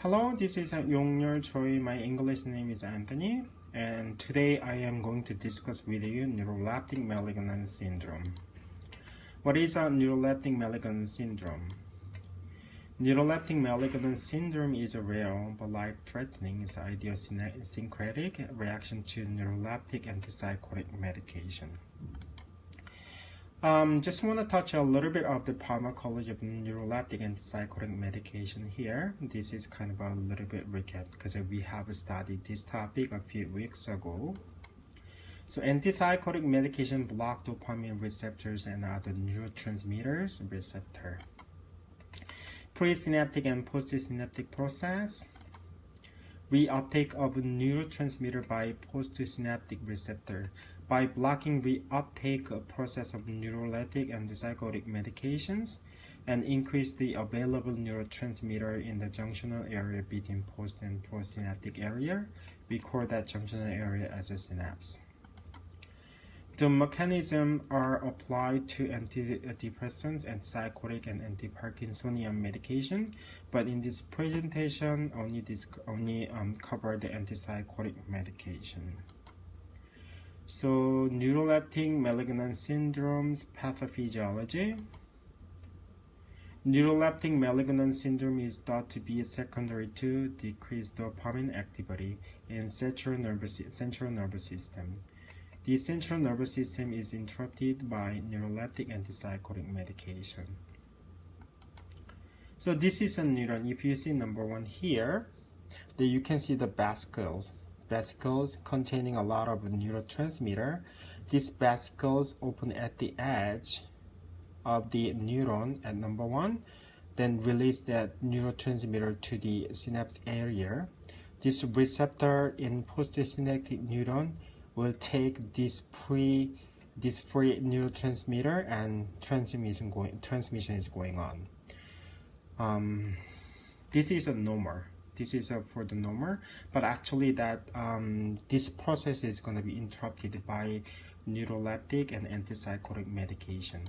Hello, this is Yong-Youl. My English name is Anthony, and today I am going to discuss with you Neuroleptic Malignant syndrome. What is a Neuroleptic Malignant syndrome? Neuroleptic Malignant syndrome is a rare but life-threatening idiosyncratic reaction to neuroleptic antipsychotic medication. Just want to touch a little bit of the pharmacology of neuroleptic antipsychotic medication here. This is kind of a little bit recap because we have studied this topic a few weeks ago. So antipsychotic medication block dopamine receptors and other neurotransmitters receptor. Presynaptic and postsynaptic process. Reuptake of neurotransmitter by postsynaptic receptor. By blocking reuptake process of neuroleptic antipsychotic medications and increase the available neurotransmitter in the junctional area between post and postsynaptic area, we call that junctional area as a synapse. The mechanisms are applied to antidepressants, antipsychotic, and anti-Parkinsonian medication, but in this presentation, only cover the antipsychotic medication. So, neuroleptic malignant syndrome's pathophysiology. Neuroleptic malignant syndrome is thought to be secondary to decreased dopamine activity in central nervous system. The central nervous system is interrupted by neuroleptic antipsychotic medication. So this is a neuron. If you see number 1 here, then you can see the vesicles containing a lot of neurotransmitter. These vesicles open at the edge of the neuron at number 1, then release that neurotransmitter to the synapse area. This receptor in postsynaptic neuron will take this free neurotransmitter and transmission is going on. This is a normal. This is for the normal, but actually that this process is going to be interrupted by neuroleptic and antipsychotic medication.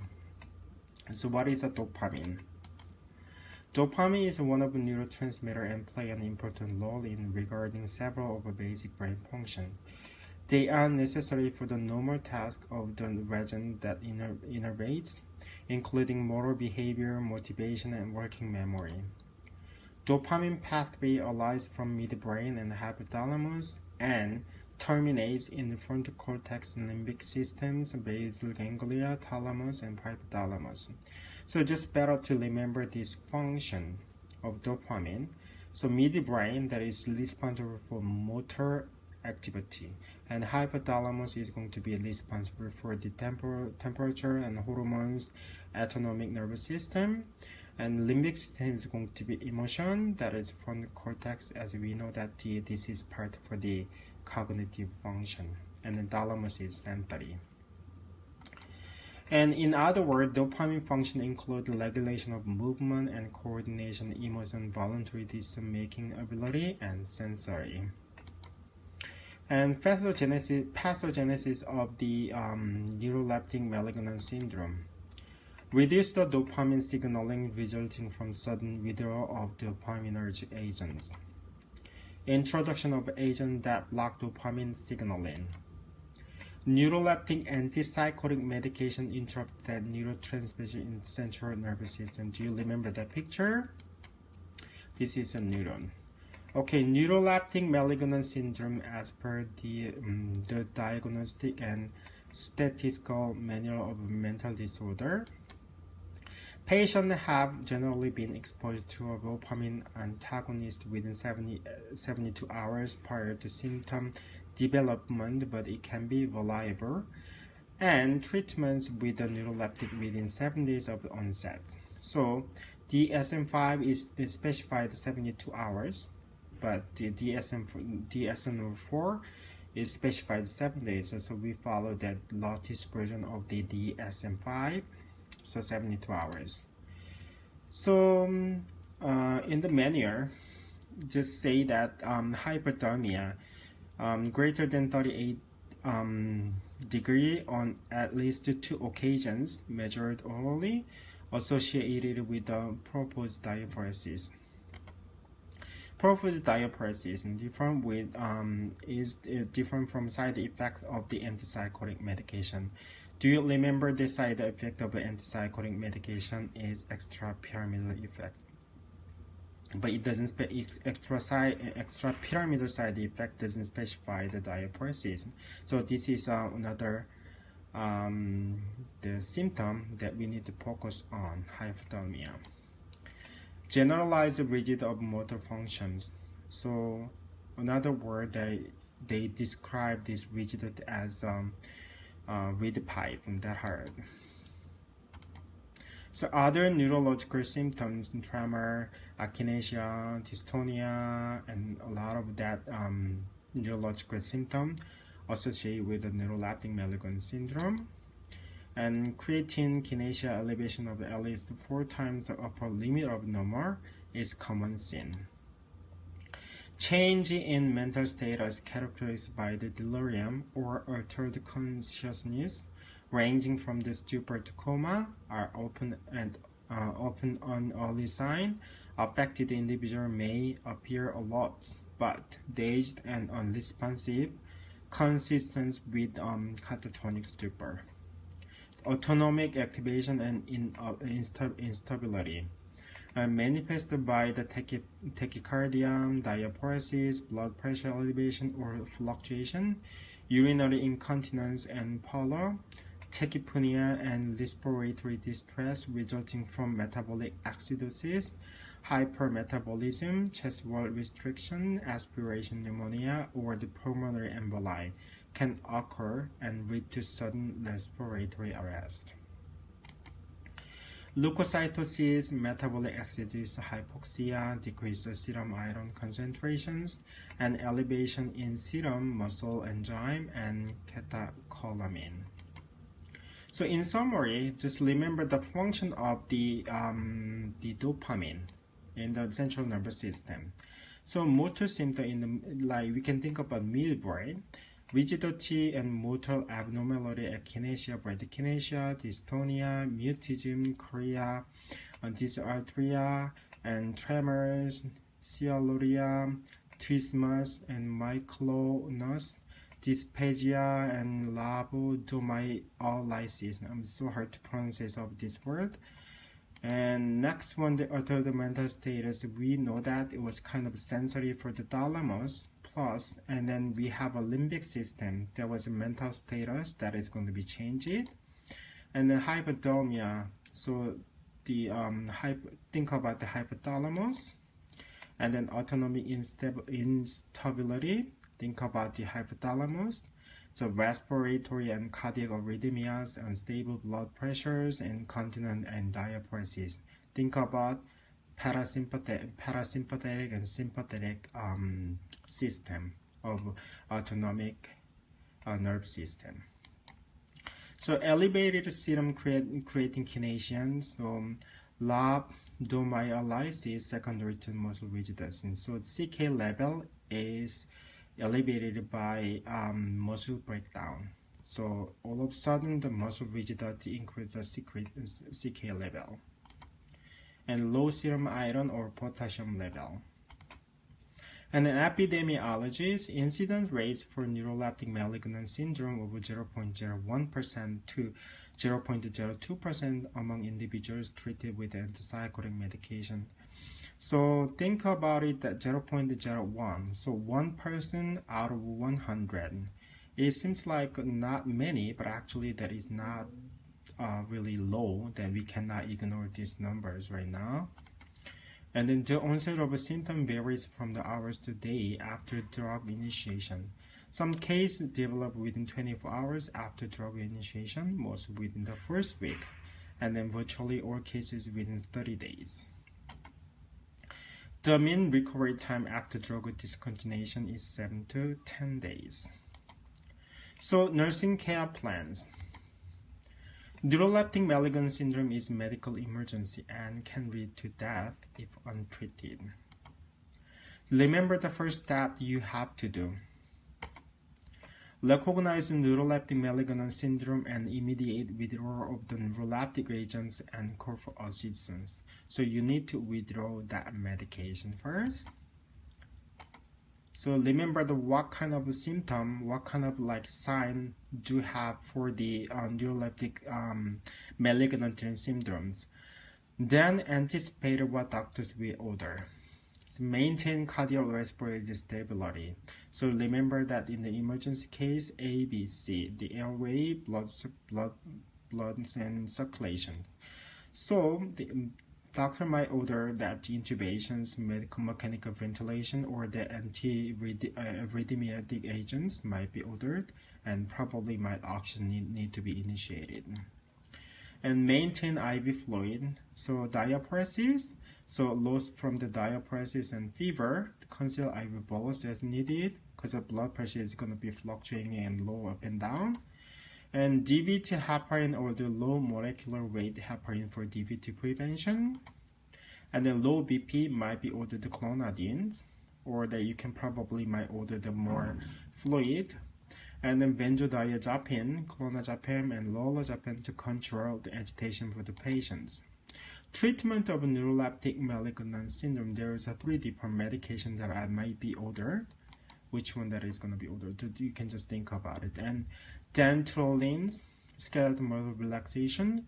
So what is a dopamine? Dopamine is one of the neurotransmitter and play an important role in regarding several of the basic brain function. They are necessary for the normal task of the region that innervates, including motor behavior, motivation, and working memory. Dopamine pathway arises from midbrain and hypothalamus and terminates in the frontal cortex and limbic systems, basal ganglia, thalamus, and hypothalamus. So just better to remember this function of dopamine. So midbrain, that is responsible for motor activity, and hypothalamus is going to be responsible for the temperature and hormones, autonomic nervous system, and limbic system is going to be emotion, that is frontal cortex, as we know that this is part for the cognitive function, and the thalamus is sensory. And in other words, dopamine function include regulation of movement and coordination, emotion, voluntary decision-making ability, and sensory. And pathogenesis of the neuroleptic malignant syndrome. Reduce the dopamine signaling resulting from sudden withdrawal of dopaminergic agents. Introduction of agents that block dopamine signaling. Neuroleptic antipsychotic medication interrupt that neurotransmission in central nervous system. Do you remember that picture? This is a neuron. Okay, neuroleptic malignant syndrome as per the Diagnostic and Statistical Manual of Mental Disorder. Patients have generally been exposed to a dopamine antagonist within 72 hours prior to symptom development, but it can be reliable. And treatments with the neuroleptic within 7 days of onset. So DSM-5 is specified 72 hours, but the DSM-4 is specified 7 days. So we follow that latest version of the DSM-5. So 72 hours. So in the manual, just say that hyperthermia greater than 38 degree on at least 2 occasions measured orally associated with the proposed diaphoresis. Proves diaparesis different with is different from side effects of the antipsychotic medication. Do you remember the side effect of the antipsychotic medication is extrapyramidal effect? But it doesn't extra pyramidal side effect doesn't specify the diaparesis. So this is another the symptom that we need to focus on, hypothalmia. Generalized rigid of motor functions. So another word they describe this rigidity as reed pipe that hard. So other neurological symptoms, tremor, akinesia, dystonia, and a lot of that neurological symptom associated with the neuroleptic malignant syndrome. And creatine kinesia elevation of at least 4 times the upper limit of normal is common seen. Change in mental status characterized by the delirium or altered consciousness, ranging from the stupor to coma, are often an early sign. Affected individual may appear alert, but dazed and unresponsive, consistent with catatonic stupor. Autonomic activation and instability manifested by the tachycardia, diaparesis, blood pressure elevation or fluctuation, urinary incontinence and pallor, tachypnea and respiratory distress resulting from metabolic acidosis, hypermetabolism, chest wall restriction, aspiration pneumonia, or the pulmonary emboli can occur and lead to sudden respiratory arrest. Leukocytosis, metabolic acidosis, hypoxia, decreased serum iron concentrations, and elevation in serum muscle enzyme and catecholamine. So in summary, just remember the function of the dopamine in the central nervous system. So motor symptom in the, like we can think about midbrain, rigidity and motor abnormality, akinesia, bradykinesia, dystonia, mutism, chorea, dysarthria, and tremors, cyalluria, trismus, and myoclonus, dysphagia, and rhabdomyolysis. I'm so hard to pronounce of this word. And next one, the altered mental status. We know that it was kind of sensory for the thalamus. Plus, and then we have a limbic system. There was a mental status that is going to be changed, and then hypothalmia. So the think about the hypothalamus, and then autonomic instability. Think about the hypothalamus. So respiratory and cardiac arrhythmias, unstable blood pressures, incontinence and diaparesis. Think about parasympathetic and sympathetic system of autonomic nerve system. So elevated serum creatine kinesians, so rhabdomyolysis secondary to muscle rigidity. So CK level is elevated by muscle breakdown. So all of a sudden the muscle rigidity increases the CK level. And low serum iron or potassium level. And in epidemiology, incidence rates for neuroleptic malignant syndrome of 0.01% to 0.02% among individuals treated with antipsychotic medication. So think about it that 0.01, so 1 person out of 100. It seems like not many, but actually that is not really low, then we cannot ignore these numbers right now. And then the onset of a symptom varies from the hours to day after drug initiation. Some cases develop within 24 hours after drug initiation, most within the first week, and then virtually all cases within 30 days. The mean recovery time after drug discontinuation is 7 to 10 days. So nursing care plans. Neuroleptic malignant syndrome is a medical emergency and can lead to death if untreated. Remember the first step you have to do. Recognize neuroleptic malignant syndrome and immediate withdrawal of the neuroleptic agents and call for assistance. So you need to withdraw that medication first. So remember what kind of symptom, what kind of like sign do you have for the neuroleptic malignant syndromes. Then anticipate what doctors will order. So maintain cardiorespiratory stability. So remember that in the emergency case, A, B, C, the airway, blood and circulation. So the doctor might order that the intubations, mechanical ventilation, or the anti-arrhythmic agents might be ordered, and probably might oxygen need to be initiated. And maintain IV fluid. So diaphoresis, so loss from the diaphoresis and fever, conceal IV bolus as needed because the blood pressure is going to be fluctuating and low up and down. And DVT heparin or the low molecular weight heparin for DVT prevention. And then low BP might be ordered the clonidine, or that you can probably might order the more fluid. And then benzodiazepine, clonazepam, and lorazepam to control the agitation for the patients. Treatment of neuroleptic malignant syndrome, there is a 3 different medications that I might be ordered. Which one that is going to be ordered? You can just think about it. And dantrolene, skeletal muscle relaxation,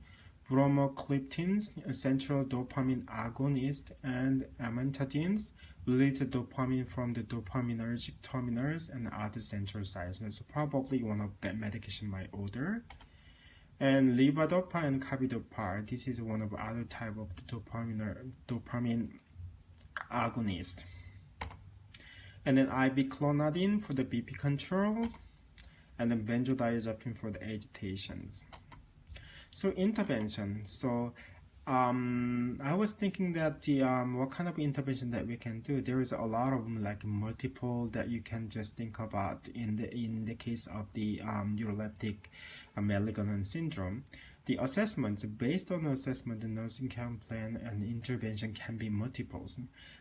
bromocriptins, central dopamine agonist, and amantadines release the dopamine from the dopaminergic terminals and other central sites. So probably one of that medication might order. And levodopa and carbidopa, this is one of other type of the dopamine agonist. And then IV clonidine for the BP control, and then benzodiazepine for the agitations. So intervention. So I was thinking that the what kind of intervention that we can do. There is a lot of them, like multiple that you can just think about in the case of the neuroleptic malignant syndrome. The assessments, based on the assessment, the nursing care plan and intervention can be multiple.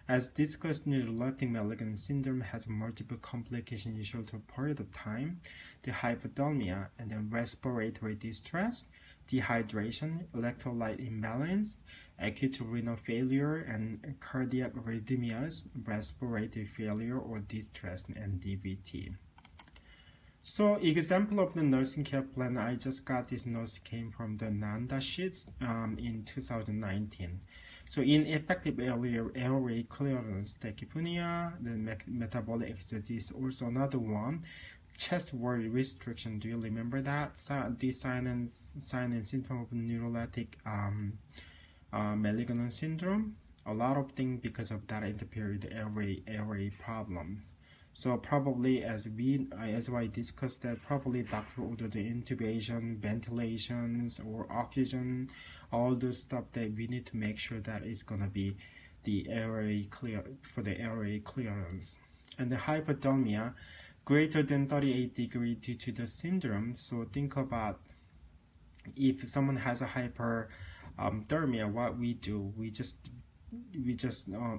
As discussed, neuroleptic malignant syndrome has multiple complications in short period of time. The hypothermia and then respiratory distress, dehydration, electrolyte imbalance, acute renal failure, and cardiac arrhythmias, respiratory failure or distress, and DVT. So example of the nursing care plan, I just got this notes came from the NANDA sheets in 2019. So ineffective airway clearance, tachypnea, then metabolic exercise, also another one, chest wall restriction. Do you remember that? So the sign and symptom of neuroleptic malignant syndrome. A lot of things because of that interperiod airway problem. So probably as I discussed that, probably doctor ordered the intubation, ventilations, or oxygen, all those stuff that we need to make sure that it's gonna be the airway clear for the airway clearance. And the hypothermia greater than 38 degrees due to the syndrome. So think about if someone has a hyperthermia, what we do, we just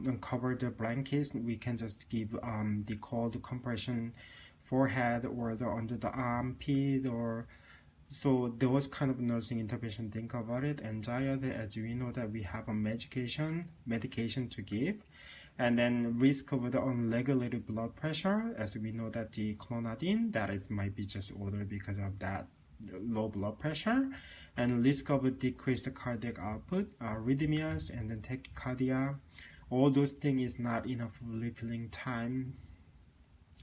uncover the blankets. We can just give the cold compression forehead or under the armpit, or so those kind of nursing intervention. Think about it. Anxiety, as we know that we have a medication to give, and then risk of the unregulated blood pressure, as we know that the clonidine that is might be just ordered because of that low blood pressure, and risk of decreased cardiac output, arrhythmias, and then tachycardia. All those things is not enough refilling time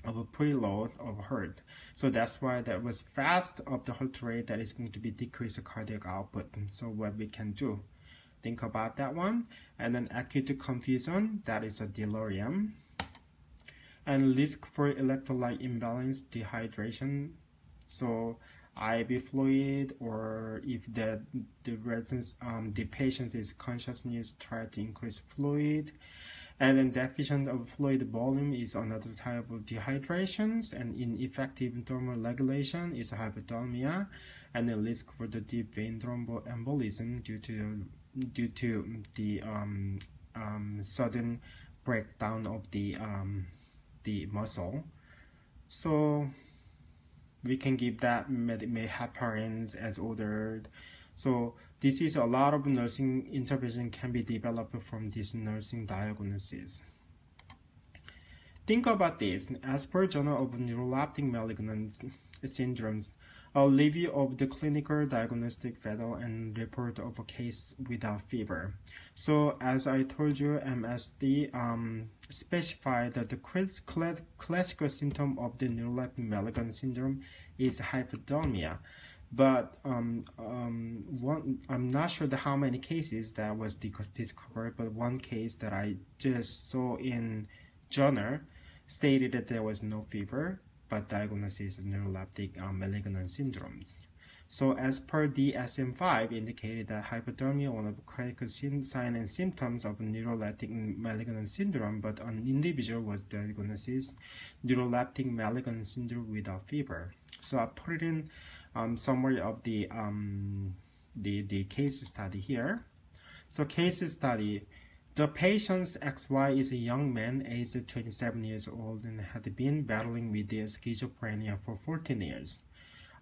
of a preload of heart. So that's why that was fast of the heart rate that is going to be decreased cardiac output. So what we can do, think about that one. And then acute confusion, that is a delirium. And risk for electrolyte imbalance, dehydration. So IV fluid, or if the patient is consciousness, try to increase fluid. And then deficient of fluid volume is another type of dehydrations, and ineffective thermoregulation is hypothermia, and the risk for the deep vein thromboembolism due to the sudden breakdown of the muscle. So we can give that heparins as ordered. So this is a lot of nursing intervention can be developed from this nursing diagnosis. Think about this. As per Journal of Neuroleptic Malignant Syndromes, a review of the clinical diagnostic fatal and report of a case without fever. So as I told you, MSD specified that the classical symptom of the neuroleptic malignant syndrome is hypothermia. But I'm not sure how many cases that was discovered, but one case that I just saw in journal stated that there was no fever, but diagnosis of neuroleptic malignant syndromes. So as per DSM-5 indicated that hypothermia one of the critical signs and symptoms of neuroleptic malignant syndrome, but an individual was diagnosed neuroleptic malignant syndrome without fever. So I put it in summary of the case study here. So case study. The patient's XY is a young man aged 27 years old and had been battling with the schizophrenia for 14 years.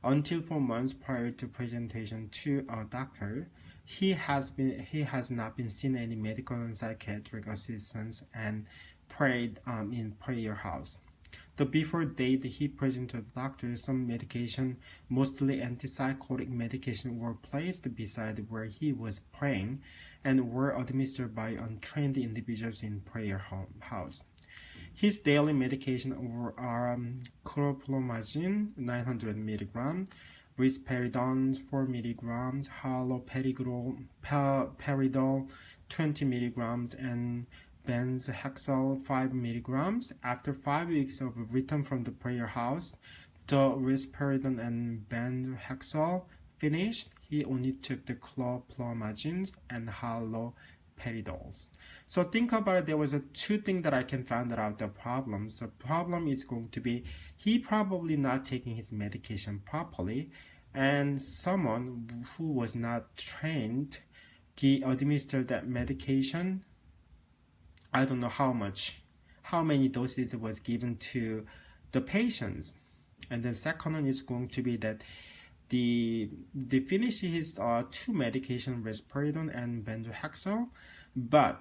Until 4 months prior to presentation to a doctor, he has not been seen any medical and psychiatric assistance and prayed in prayer house. The before date he presented to the doctor, some medication, mostly antipsychotic medication, were placed beside where he was praying and were administered by untrained individuals in prayer house. His daily medication are chlorpromazine 900 mg, risperidone 4 mg, haloperidol 20 mg, and benzohexal 5 mg. After 5 weeks of return from the prayer house, the risperidone and benzohexal finished. He only took the chlorpromazines and haloperidols. So think about it, there was two things that I can find out the problem. So problem is going to be he probably not taking his medication properly, and someone who was not trained, he administered that medication. I don't know how many doses was given to the patients. And then second one is going to be that the finish his two medication, risperidone and benzohexal, but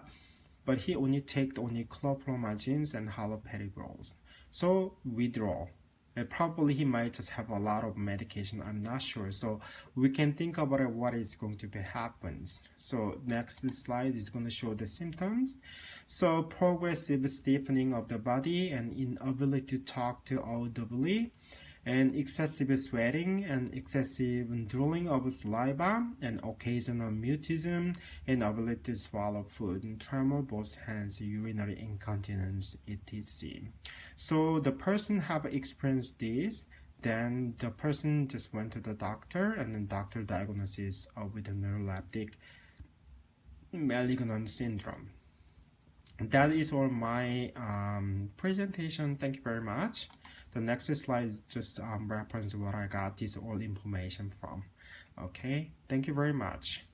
he only take chlorpromazines and haloperidols. So withdrawal. And probably he might just have a lot of medication, I'm not sure. So we can think about it, what is going to be happens. So next slide is going to show the symptoms. So progressive stiffening of the body and inability to talk to audibly, and excessive sweating and excessive drooling of saliva, and occasional mutism, and ability to swallow food, and tremor both hands, urinary incontinence, etc. So the person have experienced this, then the person just went to the doctor, and then doctor diagnosis with a neuroleptic malignant syndrome. That is all my presentation. Thank you very much. The next slide is just reference what I got this all information from. Okay, thank you very much.